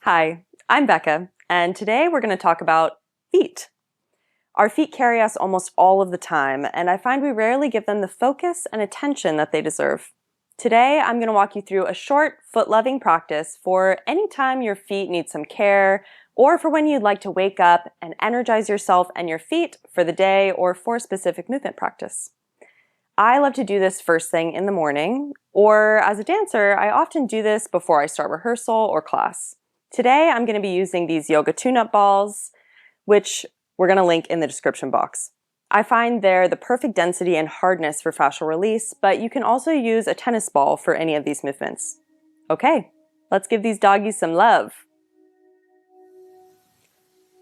Hi, I'm Becca, and today we're going to talk about feet. Our feet carry us almost all of the time, and I find we rarely give them the focus and attention that they deserve. Today, I'm going to walk you through a short foot-loving practice for any time your feet need some care, or for when you'd like to wake up and energize yourself and your feet for the day or for a specific movement practice. I love to do this first thing in the morning, or as a dancer, I often do this before I start rehearsal or class. Today, I'm going to be using these yoga tune-up balls, which we're going to link in the description box. I find they're the perfect density and hardness for fascial release, but you can also use a tennis ball for any of these movements. Okay, let's give these doggies some love.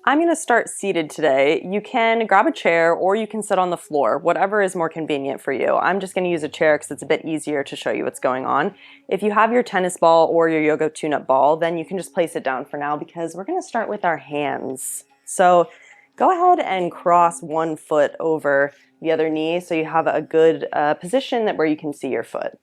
I'm going to start seated today. You can grab a chair or you can sit on the floor, whatever is more convenient for you. I'm just going to use a chair because it's a bit easier to show you what's going on. If you have your tennis ball or your yoga tune-up ball, then you can just place it down for now because we're going to start with our hands. So go ahead and cross one foot over the other knee so you have a good position where you can see your foot.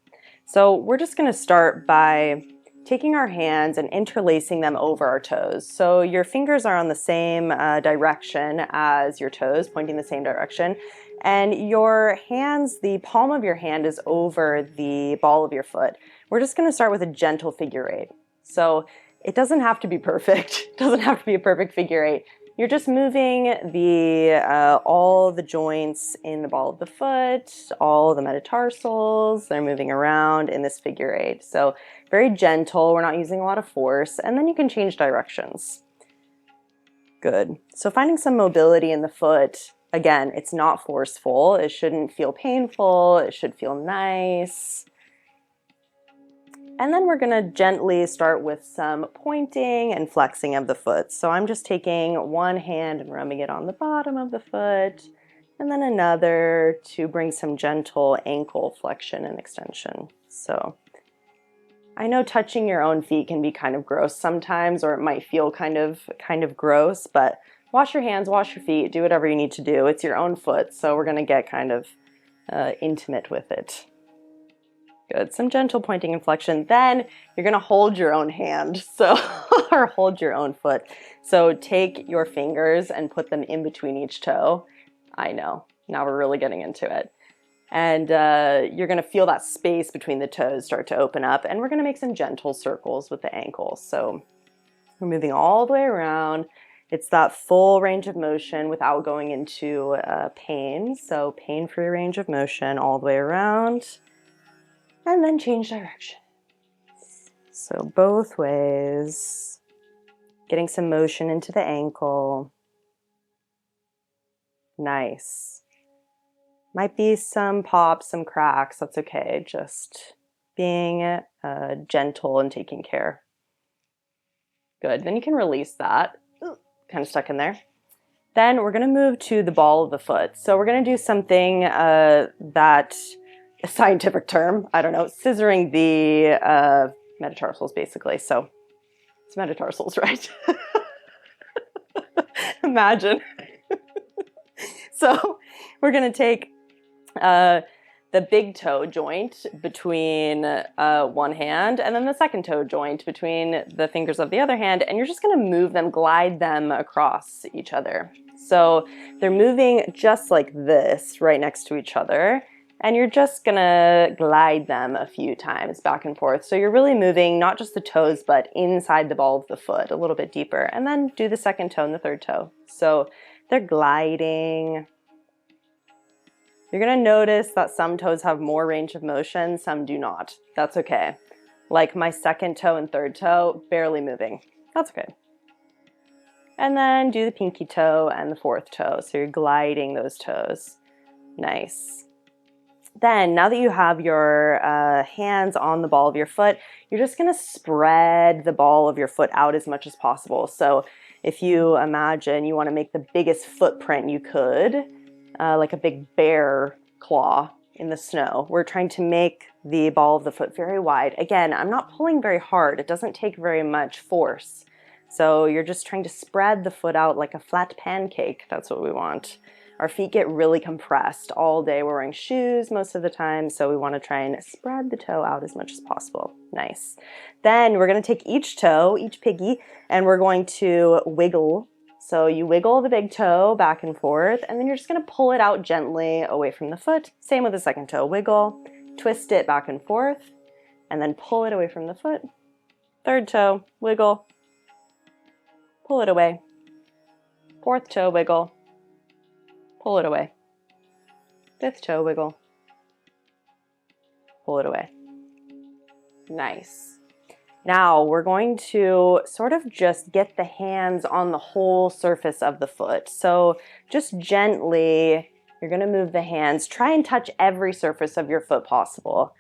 So we're just going to start by taking our hands and interlacing them over our toes. So your fingers are on the same direction as your toes, pointing the same direction. And your hands, the palm of your hand is over the ball of your foot. We're just going to start with a gentle figure eight. So it doesn't have to be perfect. It doesn't have to be a perfect figure eight. You're just moving all the joints in the ball of the foot, all the metatarsals, they're moving around in this figure eight. So very gentle, we're not using a lot of force, and then you can change directions. Good. So finding some mobility in the foot, again, it's not forceful, it shouldn't feel painful, it should feel nice. And then we're going to gently start with some pointing and flexing of the foot. So I'm just taking one hand and rubbing it on the bottom of the foot, and then another to bring some gentle ankle flexion and extension. So I know touching your own feet can be kind of gross sometimes, or it might feel kind of gross, but wash your hands, wash your feet, do whatever you need to do. It's your own foot, so we're going to get kind of intimate with it. Good. Some gentle pointing and flexion. Then you're going to hold your own hand, or hold your own foot. So take your fingers and put them in between each toe. I know. Now we're really getting into it. And you're going to feel that space between the toes start to open up. And we're going to make some gentle circles with the ankles. So we're moving all the way around. It's that full range of motion without going into pain. So pain-free range of motion all the way around. And then change direction. So both ways, getting some motion into the ankle. Nice. Might be some pops, some cracks, that's okay. Just being gentle and taking care. Good, then you can release that. Kind of stuck in there. Then we're gonna move to the ball of the foot. So we're gonna do something that, a scientific term, I don't know, scissoring the metatarsals basically. So it's metatarsals, right? Imagine. So we're going to take the big toe joint between one hand and then the second toe joint between the fingers of the other hand, and you're just going to move them, glide them across each other. So they're moving just like this right next to each other. And you're just gonna glide them a few times back and forth. So you're really moving not just the toes, but inside the ball of the foot a little bit deeper. And then do the second toe and the third toe. So they're gliding. You're gonna notice that some toes have more range of motion, some do not. That's okay. Like my second toe and third toe, barely moving. That's okay. And then do the pinky toe and the fourth toe. So you're gliding those toes. Nice. Then, now that you have your hands on the ball of your foot, you're just going to spread the ball of your foot out as much as possible. So if you imagine you want to make the biggest footprint you could, like a big bear claw in the snow, we're trying to make the ball of the foot very wide. Again, I'm not pulling very hard. It doesn't take very much force. So you're just trying to spread the foot out like a flat pancake. That's what we want. Our feet get really compressed all day. We're wearing shoes most of the time, so we want to try and spread the toe out as much as possible. Nice. Then we're going to take each toe, each piggy, and we're going to wiggle. So you wiggle the big toe back and forth, and then you're just going to pull it out gently away from the foot. Same with the second toe. Wiggle, twist it back and forth, and then pull it away from the foot. Third toe, wiggle, pull it away. Fourth toe, wiggle, pull it away. Fifth toe, wiggle, pull it away. Nice. Now we're going to sort of just get the hands on the whole surface of the foot. So just gently, you're going to move the hands. Try and touch every surface of your foot possible.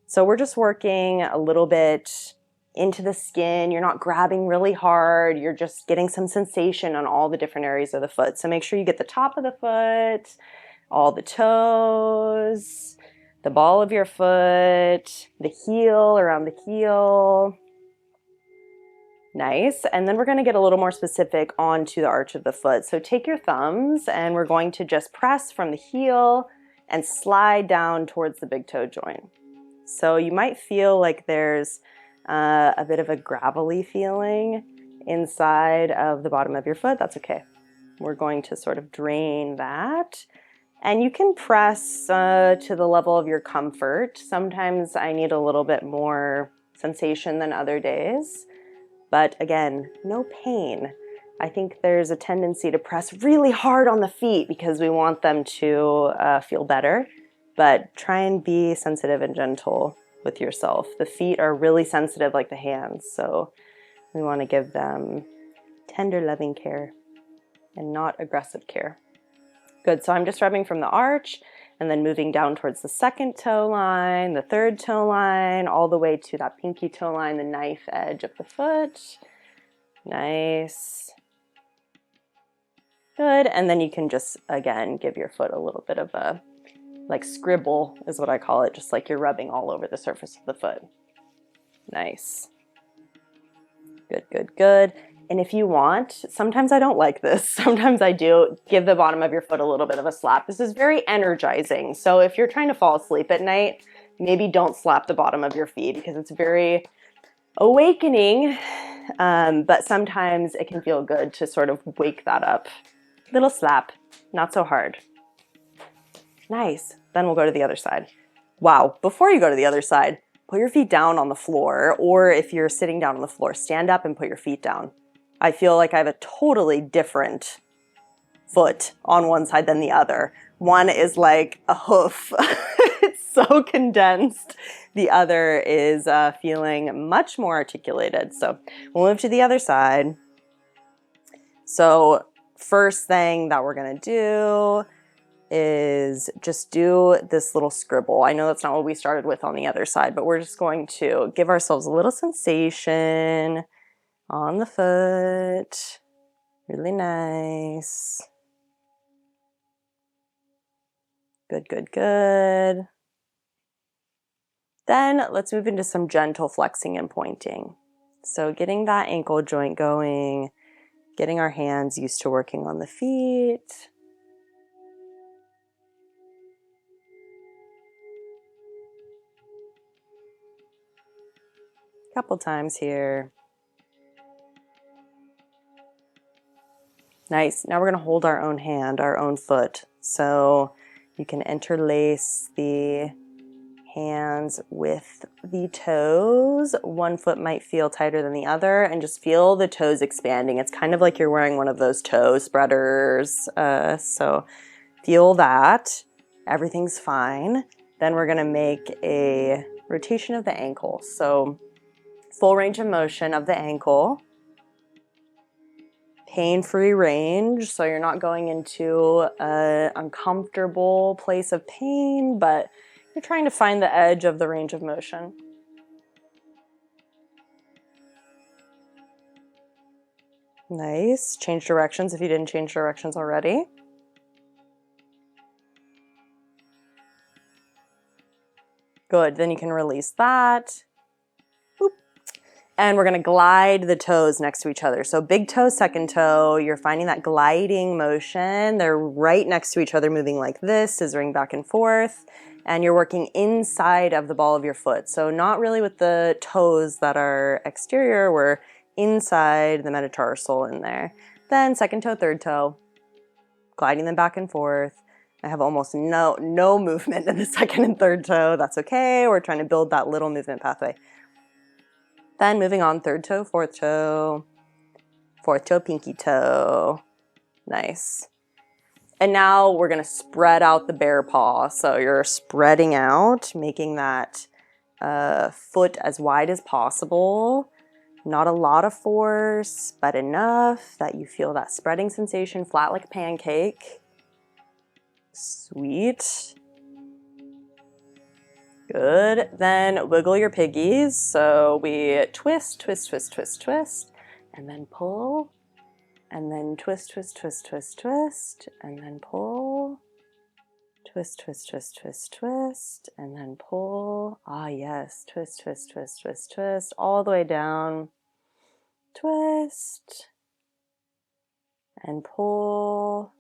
So we're just working a little bit into the skin. You're not grabbing really hard. You're just getting some sensation on all the different areas of the foot. So make sure you get the top of the foot, all the toes, the ball of your foot, the heel, around the heel. Nice. And then we're going to get a little more specific onto the arch of the foot. So take your thumbs and we're going to just press from the heel and slide down towards the big toe joint. So you might feel like there's a bit of a gravelly feeling inside of the bottom of your foot. That's okay. We're going to sort of drain that. And you can press to the level of your comfort. Sometimes I need a little bit more sensation than other days. But again, no pain. I think there's a tendency to press really hard on the feet because we want them to feel better. But try and be sensitive and gentle with yourself. The feet are really sensitive like the hands, so we want to give them tender, loving care and not aggressive care. Good, so I'm just rubbing from the arch and then moving down towards the second toe line, the third toe line, all the way to that pinky toe line, the knife edge of the foot. Nice. Good, and then you can just, again, give your foot a little bit of a, like scribble is what I call it, just like you're rubbing all over the surface of the foot. Nice. Good, good, good. And if you want, sometimes I don't like this, sometimes I do, give the bottom of your foot a little bit of a slap. This is very energizing. So if you're trying to fall asleep at night, maybe don't slap the bottom of your feet because it's very awakening, but sometimes it can feel good to sort of wake that up. Little slap, not so hard. Nice. Then we'll go to the other side. Wow, before you go to the other side, put your feet down on the floor, or if you're sitting down on the floor, stand up and put your feet down. I feel like I have a totally different foot on one side than the other. One is like a hoof. It's so condensed. The other is feeling much more articulated. So we'll move to the other side. So first thing that we're going to do is just do this little scribble. I know that's not what we started with on the other side, but we're just going to give ourselves a little sensation on the foot. Really nice. Good, good, good. Then let's move into some gentle flexing and pointing. So getting that ankle joint going, getting our hands used to working on the feet. Couple times here. Nice. Now we're going to hold our own hand, our own foot. So you can interlace the hands with the toes. One foot might feel tighter than the other, and just feel the toes expanding. It's kind of like you're wearing one of those toe spreaders. So feel that. Everything's fine. Then we're going to make a rotation of the ankle. So full range of motion of the ankle. Pain-free range, so you're not going into an uncomfortable place of pain, but you're trying to find the edge of the range of motion. Nice. Change directions if you didn't change directions already. Good. Then you can release that. Boop. And we're gonna glide the toes next to each other. So big toe, second toe, you're finding that gliding motion. They're right next to each other, moving like this, scissoring back and forth. And you're working inside of the ball of your foot. So not really with the toes that are exterior, we're inside the metatarsal in there. Then second toe, third toe, gliding them back and forth. I have almost no movement in the second and third toe. That's okay. We're trying to build that little movement pathway. Then moving on, third toe, fourth toe, pinky toe. Nice. And now we're gonna spread out the bear paw. So you're spreading out, making that foot as wide as possible. Not a lot of force, but enough that you feel that spreading sensation, flat like a pancake. Sweet. Good. Then wiggle your piggies. So we twist, twist, twist, twist, twist, and then pull, and then twist, twist, twist, twist, twist, and then pull. Twist, twist, twist, twist, twist, and then pull. Ah, yes. Twist, twist, twist, twist, twist, all the way down. Twist, and pull.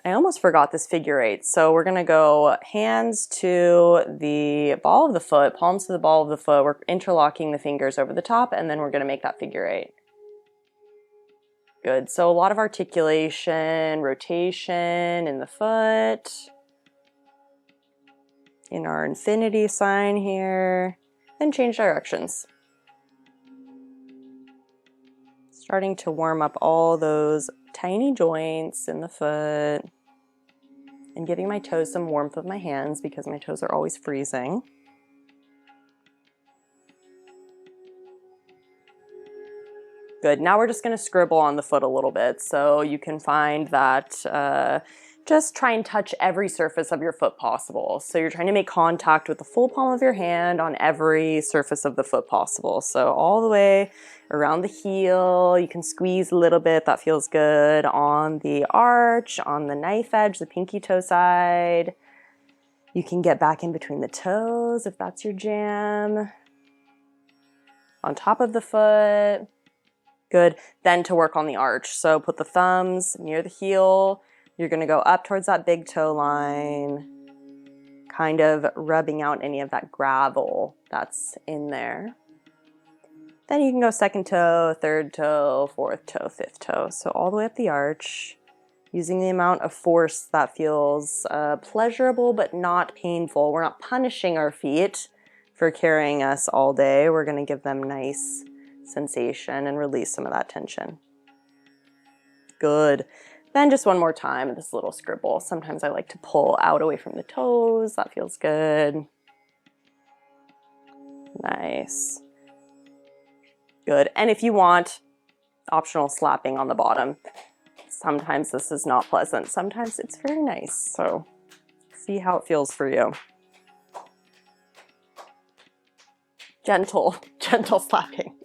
I almost forgot this figure eight. So we're gonna go hands to the ball of the foot, palms to the ball of the foot. We're interlocking the fingers over the top, and then we're gonna make that figure eight. Good, so a lot of articulation, rotation in the foot. In our infinity sign here, then change directions. Starting to warm up all those tiny joints in the foot and giving my toes some warmth with my hands because my toes are always freezing. Good, now we're just gonna scribble on the foot a little bit. So you can find that just try and touch every surface of your foot possible. So you're trying to make contact with the full palm of your hand on every surface of the foot possible. So all the way around the heel, you can squeeze a little bit, that feels good. On the arch, on the knife edge, the pinky toe side. You can get back in between the toes if that's your jam. On top of the foot. Good, then to work on the arch. So put the thumbs near the heel. You're gonna go up towards that big toe line, kind of rubbing out any of that gravel that's in there. Then you can go second toe, third toe, fourth toe, fifth toe. So all the way up the arch, using the amount of force that feels pleasurable but not painful. We're not punishing our feet for carrying us all day. We're gonna give them nice sensation and release some of that tension. Good. Then just one more time, this little scribble. Sometimes I like to pull out away from the toes. That feels good. Nice. Good. And if you want, optional slapping on the bottom. Sometimes this is not pleasant. Sometimes it's very nice. So see how it feels for you. Gentle, gentle slapping.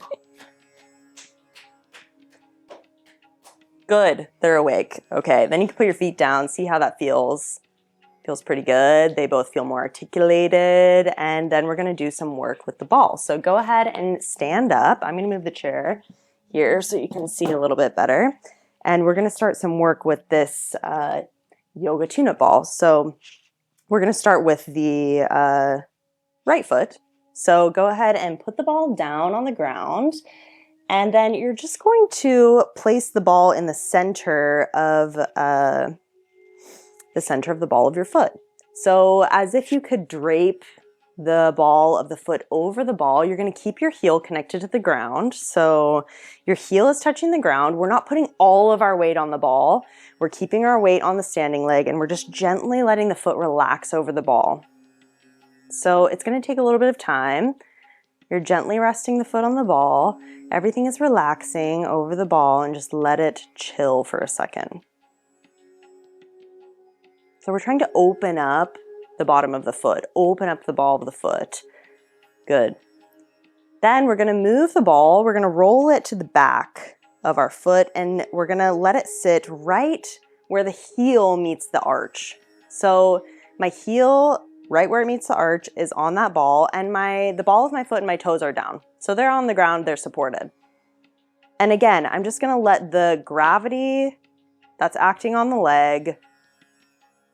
Good, they're awake. Okay, then you can put your feet down, see how that feels. Feels pretty good. They both feel more articulated. And then we're gonna do some work with the ball. So go ahead and stand up. I'm gonna move the chair here so you can see a little bit better. And we're gonna start some work with this yoga tune-up ball. So we're gonna start with the right foot. So go ahead and put the ball down on the ground. And then you're just going to place the ball in the center of the ball of your foot. So as if you could drape the ball of the foot over the ball, you're going to keep your heel connected to the ground. So your heel is touching the ground. We're not putting all of our weight on the ball. We're keeping our weight on the standing leg, and we're just gently letting the foot relax over the ball. So it's going to take a little bit of time. You're gently resting the foot on the ball. Everything is relaxing over the ball, and just let it chill for a second. So we're trying to open up the bottom of the foot, open up the ball of the foot. Good. Then we're going to move the ball. We're going to roll it to the back of our foot, and we're going to let it sit right where the heel meets the arch. So my heel, right where it meets the arch, is on that ball, and the ball of my foot and my toes are down. So they're on the ground, they're supported. And again, I'm just gonna let the gravity that's acting on the leg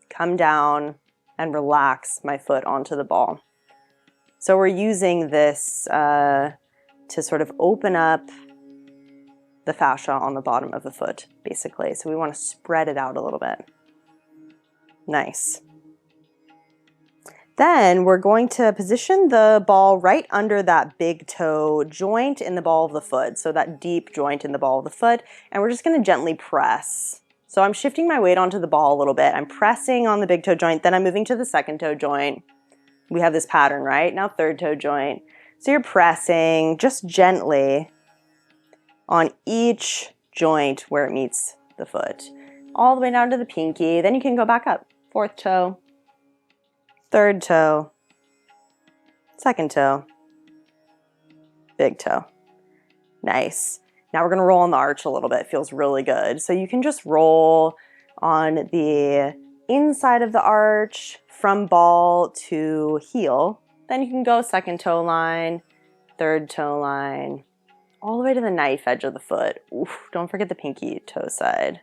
come down and relax my foot onto the ball. So we're using this to sort of open up the fascia on the bottom of the foot, basically. So we want to spread it out a little bit. Nice. Then we're going to position the ball right under that big toe joint in the ball of the foot, so that deep joint in the ball of the foot, and we're just going to gently press. So I'm shifting my weight onto the ball a little bit. I'm pressing on the big toe joint, then I'm moving to the second toe joint. We have this pattern, right? Now third toe joint. So you're pressing just gently on each joint where it meets the foot, all the way down to the pinky. Then you can go back up. Fourth toe, third toe, second toe, big toe. Nice. Now we're gonna roll on the arch a little bit. It feels really good. So you can just roll on the inside of the arch from ball to heel. Then you can go second toe line, third toe line, all the way to the knife edge of the foot. Oof, don't forget the pinky toe side.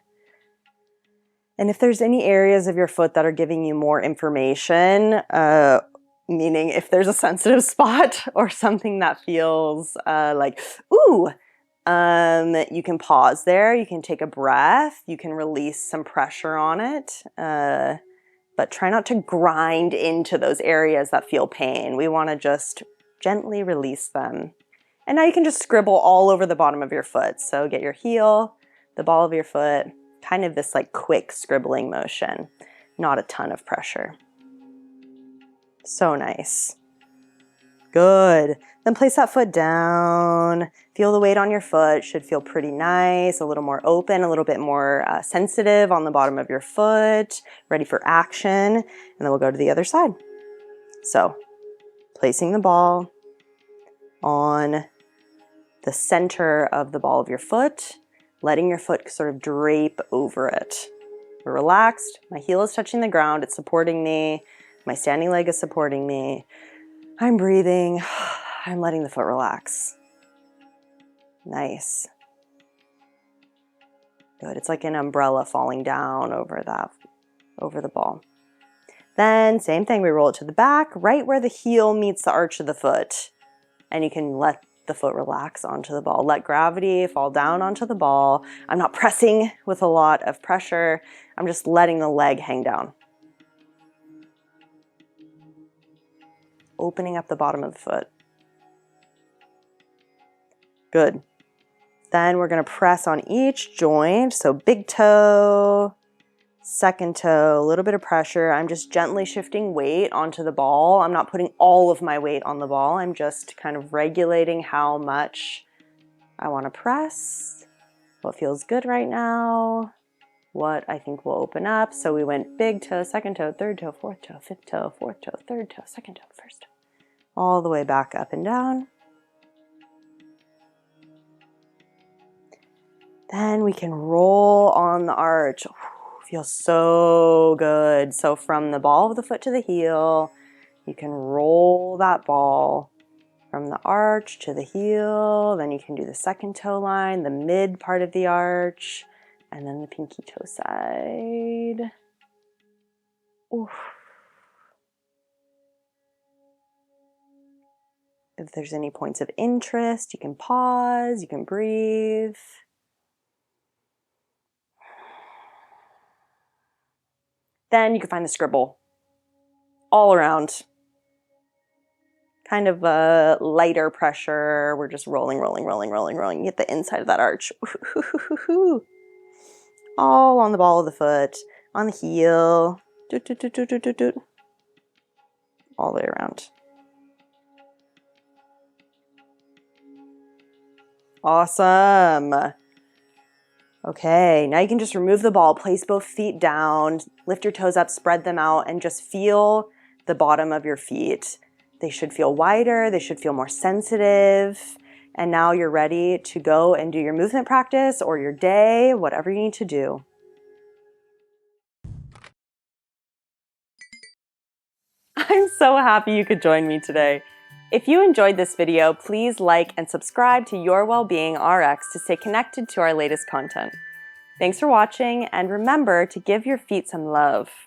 And if there's any areas of your foot that are giving you more information, meaning if there's a sensitive spot or something that feels like, ooh, you can pause there, you can take a breath, you can release some pressure on it, but try not to grind into those areas that feel pain. We want to just gently release them. And now you can just scribble all over the bottom of your foot. So get your heel, the ball of your foot, kind of this like quick scribbling motion, not a ton of pressure. So nice. Good. Then place that foot down. Feel the weight on your foot. Should feel pretty nice, a little more open, a little bit more sensitive on the bottom of your foot, ready for action. And then we'll go to the other side. So placing the ball on the center of the ball of your foot, letting your foot sort of drape over it. We're relaxed. My heel is touching the ground. It's supporting me. My standing leg is supporting me. I'm breathing. I'm letting the foot relax. Nice. Good. It's like an umbrella falling down over the ball. Then same thing, we roll it to the back, right where the heel meets the arch of the foot. And you can let the foot relax onto the ball. Let gravity fall down onto the ball. I'm not pressing with a lot of pressure. I'm just letting the leg hang down. Opening up the bottom of the foot. Good. Then we're going to press on each joint. So big toe, second toe, a little bit of pressure. I'm just gently shifting weight onto the ball. I'm not putting all of my weight on the ball. I'm just kind of regulating how much I want to press, what feels good right now, what I think will open up. So we went big toe, second toe, third toe, fourth toe, fifth toe, fourth toe, third toe, second toe, first toe. All the way back up and down. Then we can roll on the arch. Feels so good. So from the ball of the foot to the heel, you can roll that ball from the arch to the heel. Then you can do the second toe line, the mid part of the arch, and then the pinky toe side. Oof. If there's any points of interest, you can pause, you can breathe. Then you can find the scribble all around. Kind of a lighter pressure. We're just rolling, rolling, rolling, rolling, rolling. You get the inside of that arch. All on the ball of the foot, on the heel. Doot, doot, doot, doot, doot, doot, doot. All the way around. Awesome. Okay, now you can just remove the ball, place both feet down, lift your toes up, spread them out, and just feel the bottom of your feet. They should feel wider, they should feel more sensitive, and now you're ready to go and do your movement practice or your day, whatever you need to do. I'm so happy you could join me today. If you enjoyed this video, please like and subscribe to Your Wellbeing RX to stay connected to our latest content. Thanks for watching, and remember to give your feet some love.